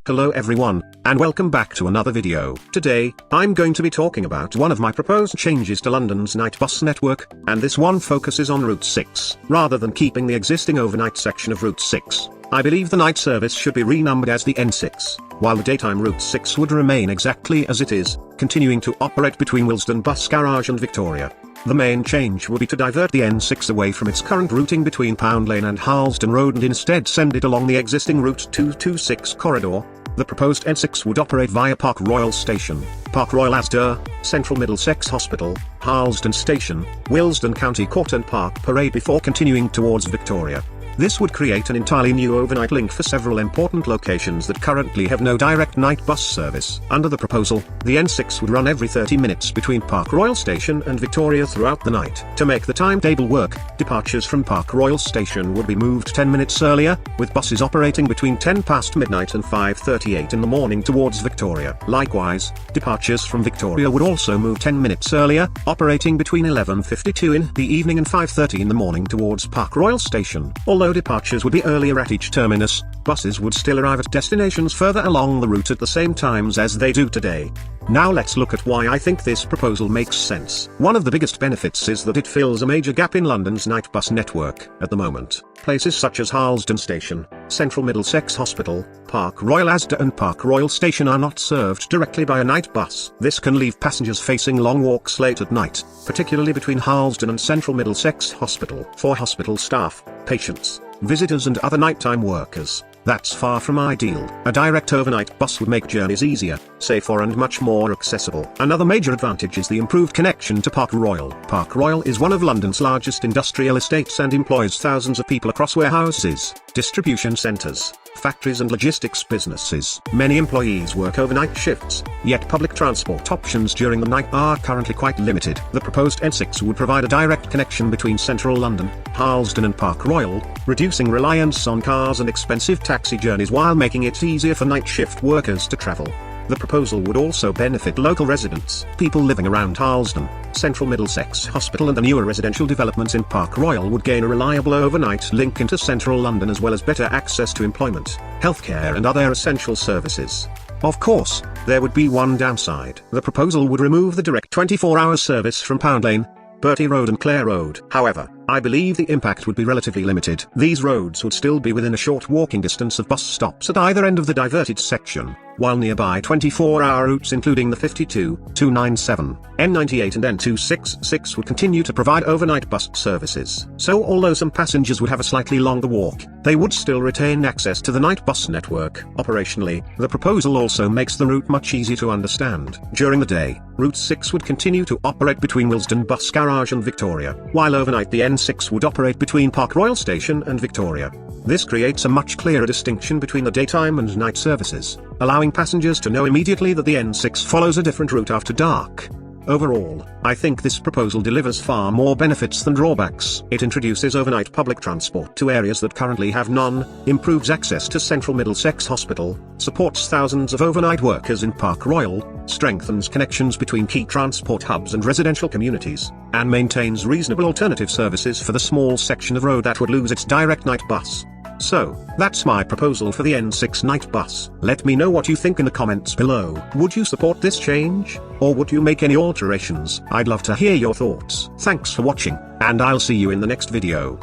Hello everyone, and welcome back to another video. Today, I'm going to be talking about one of my proposed changes to London's night bus network, and this one focuses on Route 6. Rather than keeping the existing overnight section of Route 6, I believe the night service should be renumbered as the N6, while the daytime Route 6 would remain exactly as it is, continuing to operate between Willesden Bus Garage and Victoria. The main change would be to divert the N6 away from its current routing between Pound Lane and Harlesden Road and instead send it along the existing Route 226 corridor. The proposed N6 would operate via Park Royal Station, Park Royal ASDA, Central Middlesex Hospital, Harlesden Station, Willesden County Court and Park Parade before continuing towards Victoria. This would create an entirely new overnight link for several important locations that currently have no direct night bus service. Under the proposal, the N6 would run every 30 minutes between Park Royal Station and Victoria throughout the night. To make the timetable work, departures from Park Royal Station would be moved 10 minutes earlier, with buses operating between 10 past midnight and 5:38 in the morning towards Victoria. Likewise, departures from Victoria would also move 10 minutes earlier, operating between 11:52 in the evening and 5:30 in the morning towards Park Royal Station. Although departures would be earlier at each terminus, buses would still arrive at destinations further along the route at the same times as they do today. Now let's look at why I think this proposal makes sense. One of the biggest benefits is that it fills a major gap in London's night bus network. At the moment, places such as Harlesden Station, Central Middlesex Hospital, Park Royal ASDA and Park Royal Station are not served directly by a night bus. This can leave passengers facing long walks late at night, particularly between Harlesden and Central Middlesex Hospital. For hospital staff, patients, visitors and other nighttime workers, that's far from ideal. A direct overnight bus would make journeys easier, safer and much more accessible. Another major advantage is the improved connection to Park Royal. Park Royal is one of London's largest industrial estates and employs thousands of people across warehouses, distribution centres, factories and logistics businesses. Many employees work overnight shifts, yet public transport options during the night are currently quite limited. The proposed N6 would provide a direct connection between central London, Harlesden and Park Royal, reducing reliance on cars and expensive taxi journeys while making it easier for night shift workers to travel. The proposal would also benefit local residents. People living around Harlesden, Central Middlesex Hospital and the newer residential developments in Park Royal would gain a reliable overnight link into central London as well as better access to employment, healthcare and other essential services. Of course, there would be one downside. The proposal would remove the direct 24-hour service from Pound Lane, Bertie Road and Clare Road. However, I believe the impact would be relatively limited. These roads would still be within a short walking distance of bus stops at either end of the diverted section, while nearby 24-hour routes including the 52, 297, N98 and N266 would continue to provide overnight bus services. So although some passengers would have a slightly longer walk, they would still retain access to the night bus network. Operationally, the proposal also makes the route much easier to understand. During the day, Route 6 would continue to operate between Willesden Bus Garage and Victoria, while overnight the N6 would operate between Park Royal Station and Victoria. This creates a much clearer distinction between the daytime and night services, allowing passengers to know immediately that the N6 follows a different route after dark. Overall, I think this proposal delivers far more benefits than drawbacks. It introduces overnight public transport to areas that currently have none, improves access to Central Middlesex Hospital, supports thousands of overnight workers in Park Royal, strengthens connections between key transport hubs and residential communities, and maintains reasonable alternative services for the small section of road that would lose its direct night bus. So, that's my proposal for the N6 night bus. Let me know what you think in the comments below. Would you support this change? Or would you make any alterations? I'd love to hear your thoughts. Thanks for watching, and I'll see you in the next video.